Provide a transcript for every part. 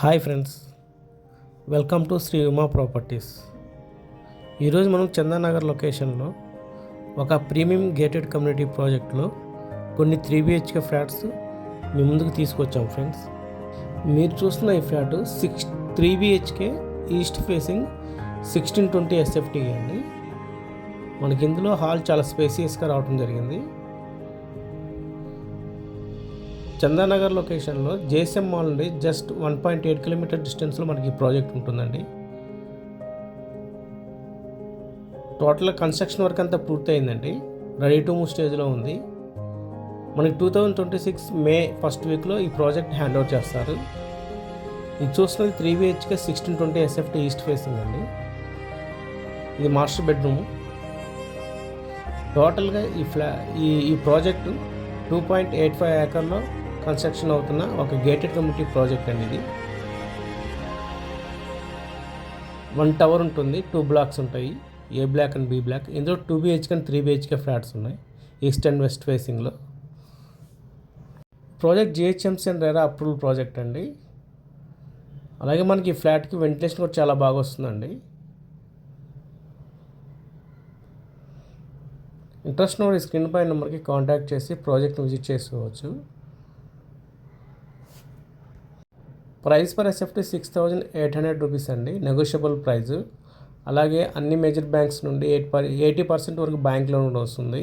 Hi friends, welcome to Shri Uma properties. ఈరోజు మనం చందానగర్ లొకేషన్లో ఒక ప్రీమియం గేటెడ్ కమ్యూనిటీ ప్రాజెక్ట్లో కొన్ని 3BHK ఫ్లాట్స్ మీ ముందుకు తీసుకొచ్చాం ఫ్రెండ్స్. మీరు చూస్తున్న ఈ flat 3BHK east facing 1620 SFT అండి. మనకి ఇందులో హాల్ చాలా స్పేసియస్గా రావడం జరిగింది. చందానగర్ లొకేషన్లో జేఎస్ఎం మాల్ నుండి జస్ట్ 1.8 కిలోమీటర్ డిస్టెన్స్లో మనకి ఈ ప్రాజెక్ట్ ఉంటుందండి. టోటల్ కన్స్ట్రక్షన్ వర్క్ అంతా పూర్తయిందండి. రెడీ టు మూవ్ స్టేజ్లో ఉంది. మనకి 2026 మే ఫస్ట్ వీక్లో ఈ ప్రాజెక్ట్ హ్యాండ్ ఓవర్ చేస్తారు. ఇది చూస్తున్నది 3BHK 1620 SFT ఈస్ట్ ఫేసింగ్ అండి. ఇది మాస్టర్ బెడ్రూమ్. టోటల్గా ఈ ప్రాజెక్టు 2.85 ఏకర్లో కన్స్ట్రక్షన్ అవుతున్న ఒక గేటెడ్ కమ్యూనిటీ ప్రాజెక్ట్ అండి. ఇది 1 టవర్ ఉంటుంది, 2 బ్లాక్స్ ఉంటాయి, A block and B block. ఇందులో 2BHK అండ్ 3BHK ఫ్లాట్స్ ఉన్నాయి ఈస్ట్ అండ్ వెస్ట్ ఫేసింగ్లో. Project GHMC and RERA approval project అండి. అలాగే మనకి ఈ ఫ్లాట్కి వెంటిలేషన్ కూడా చాలా బాగా వస్తుందండి. ఇంట్రెస్ట్ ఉన్న స్క్రీన్ పై నెంబర్కి కాంటాక్ట్ చేసి ప్రాజెక్ట్ని విజిట్ చేసుకోవచ్చు. ప్రైస్ పర్ SFT 6,800 రూపీస్ అండి, నెగోషియబుల్ ప్రైస్. అలాగే అన్ని మేజర్ బ్యాంక్స్ నుండి 80% వరకు బ్యాంక్ లోన్ కూడా వస్తుంది.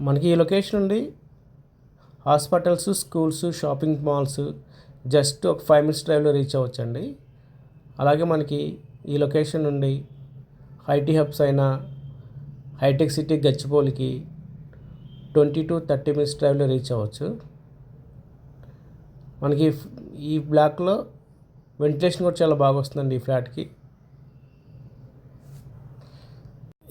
మనకి ఈ లొకేషన్ నుండి hospitals, schools, shopping malls just ఒక 5 minutes డ్రైవ్లో రీచ్ అవ్వచ్చండి. అలాగే మనకి ఈ లొకేషన్ నుండి ఐటీ హబ్స్ అయిన హైటెక్ సిటీ గచ్చిబౌలికి 20 to 30 minutes డ్రైవ్లో రీచ్ అవ్వచ్చు. మనకి ఈ బ్లాక్లో వెంటిలేషన్ కూడా చాలా బాగా వస్తుందండి ఈ ఫ్లాట్కి.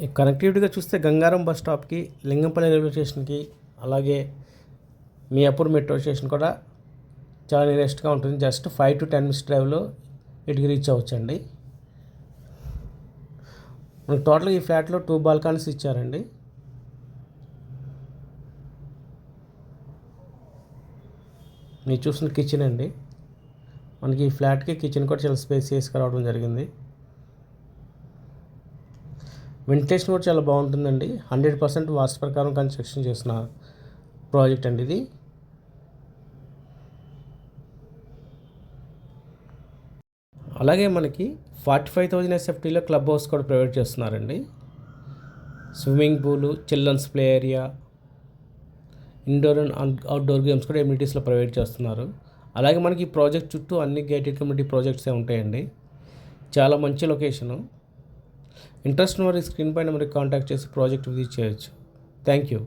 ఈ కనెక్టివిటీగా చూస్తే గంగారం బస్ స్టాప్కి, లింగంపల్లి రైల్వే స్టేషన్కి, అలాగే మియాపూర్ మెట్రో స్టేషన్ కూడా చాలా నియరెస్ట్గా ఉంటుంది. జస్ట్ 5 to 10 minutes డ్రైవ్లో ఇటుకి రీచ్ అవ్వచ్చండి. మనకి టోటల్గా ఈ ఫ్లాట్లో 2 బాల్కనీస్ ఇచ్చారండి. మీరు చూసిన కిచెన్ అండి. మనకి ఈ ఫ్లాట్కి కిచెన్ కూడా చాలా స్పేసియస్గా రావడం జరిగింది. వెంటిలేషన్ కూడా చాలా బాగుంటుందండి. 100% వాస్తు ప్రకారం కన్స్ట్రక్షన్ చేసిన ప్రాజెక్ట్ అండి ఇది. అలాగే మనకి 45,000 SFTలో క్లబ్ హౌస్ కూడా ప్రొవైడ్ చేస్తున్నారండి. Swimming pool, children's play area, indoor and outdoor games కూడా ఎమ్యూనిటీస్లో ప్రొవైడ్ చేస్తున్నారు. అలాగే మనకి ఈ ప్రాజెక్ట్ చుట్టూ అన్ని గేటెడ్ కమ్యూనిటీ ప్రాజెక్ట్సే ఉంటాయండి. చాలా మంచి లొకేషను. ఇంట్రెస్ట్ ఉన్న వారి స్క్రీన్ పైన మనకి కాంటాక్ట్ చేసి ప్రాజెక్ట్ విజిట్ చేయొచ్చు. Thank you.